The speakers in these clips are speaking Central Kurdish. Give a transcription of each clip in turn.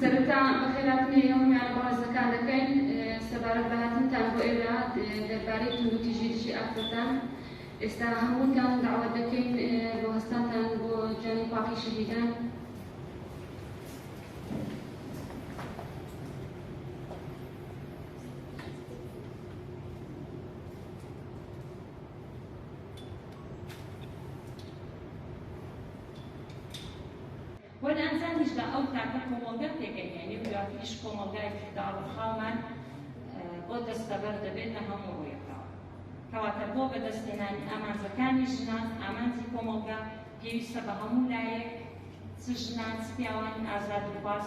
سرتا بخيراتني يوم على بعض كان لكن سبارك بهاتن تانبو إلى درباري تندو تجي أفرتان استهموتان دعوة دكين بوستان تانبو جاني باقي شهيدان والإنسان يجدا أو تعرف كومونجا تيجي يعني ويعرفش كومونجا يفدار الخامن بود استبرد بينها هم ويقع كواتبو بدستنان أمان زكاني جنان أمان زي كومونجا بيوستا بهمو لايك سجنان سبيوان آزاد الباس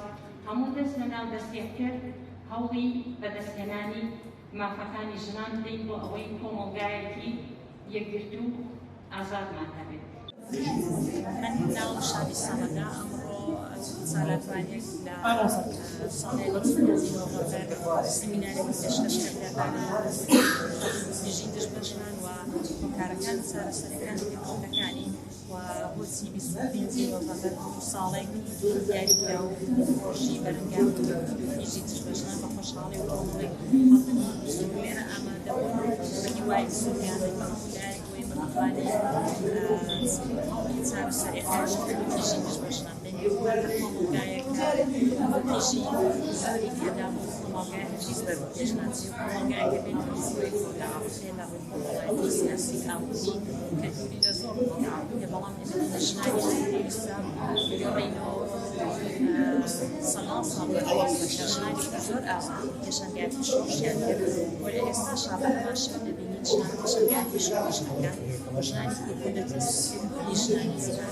همو دستنا ودستيكر هوي بدستناني ما فتاني جنان دينبو أوي كومونجا يكي يقدرتو آزاد ما تبي من ناو شادي سامدا أمرو صالات وانيك لا صالات نوفمبر سيميناري كتشكش كبيرة بيجيدش بجنان وكاركان سارة سركان بيكونكاني وبوسي بيسوبين نوفمبر صالك يعني كاو روشي برنجاو بيجيدش بجنان بخوشحالي وكومري حاطين سورينا أما دور بنيواي سوريانا كموداري ويمرقاني صار سريع يجي مش بشنا تفهم جاي يجي سريع كذا وما جاي يجي سبب يجنا وما جاي كبين يسوي كذا عفشة لا ولا يسياسي أو شيء كثير لازم يبغى من الشناعي يسام يرينو صلاة صلاة وشناعي كثر يشان قاعد يشوف يعني ولا يستشعر بماشي نبي نشان يشان قاعد يشوف شناعي وشناعي يكون تس يشناعي زيادة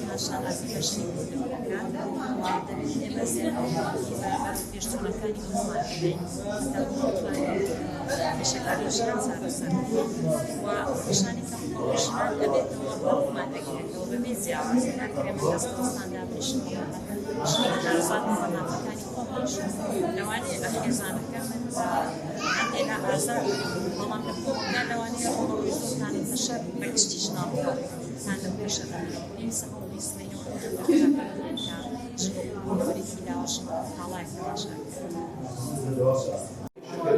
ما شاء الله زيادة مكان وعندنا مثلا إذا يشتغل كان يكون معين بشكل يشتغل صار وعشان يكون يشتغل أبيت وما تكره وبميزة عزيزنا كريم الأسطوانة ده بيشتغل شيء أربعة مرات كان يكون لواني أحيانا كمان عندنا أعزاء وما نقول لواني أمور يزور كان ينتشر بكشتيش نابطة كان ينتشر ينسى هو يسميه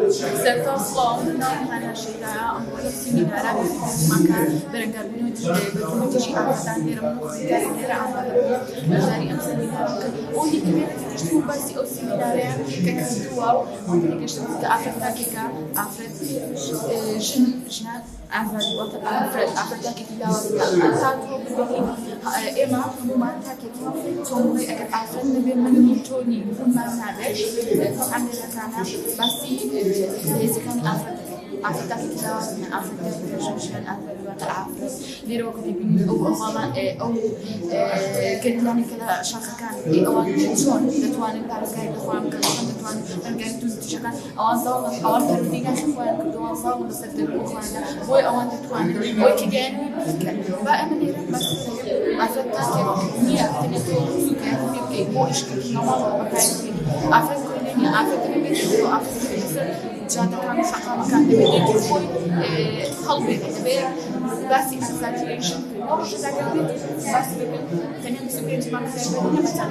سرتا صلاة نحن شجاع أمور سيمينارا مكان برنجار بنو تجي أحسن دير مخدر دير عمل جاري أم سيمينارا ودي كمان تجتو بس أو سيمينارا ككتوا ممكن كشتو كأفرد كيكا أفرد جن أفرد وقت أفرد كيكا ولا أساتو بدي إما ما تاكيكي تومي أكيد أفرد نبي من توني ما نعرفش طبعا لكنا بس إذا كان أفرد كذا من أفرد كشوشان أفرد وتعافر ديروا كذي أو غلا أو كذلاني كذا شخص كان أو شون تتواني بارجاي تفهم كذا تتواني بارجاي تشكل أو أنزل أو أنت رديك خفوا كذا أنزل بس تدرك خوانا بوي أو أنت تتواني بوي كجاني بقى من يرد بس أفرد كذا مية تنتهي سكان بيبقى بويش كذا نوع بكاي أفرد كلني أفرد بيبقى أو أفرد جاتا كان شقا مكان دبي تقول قلبي دبي باسي اكزاجريشن مش زعلت بس بقول ثاني مسبيت ما كان مثلا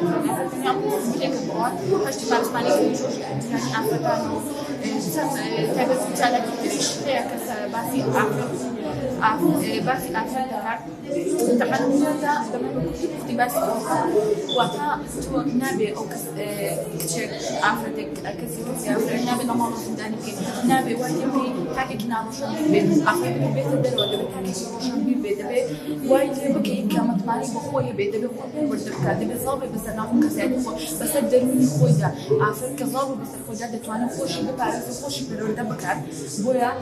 ثاني عمرو بليك بقول حاجه ما اسمعني في جوج يعني افكار تبي تطلع كتير هيك باسي باسي افكار طبعا هذا اقتباس وقتها تو نبي او كتير افريك كثير افريك نبي نمر سوداني نبي وايد حاجه كنا مش بيت افريك بيت الدرو ده حاجه مش بيت ده وايد بكي كما تماري بخوي بيت ده بخوي برد كده بيصاب بس انا ممكن اساعده بس الدروني خوي ده افريك ظابط بس خوي ده تواني خوش بتعرف خوش برد بكار بويا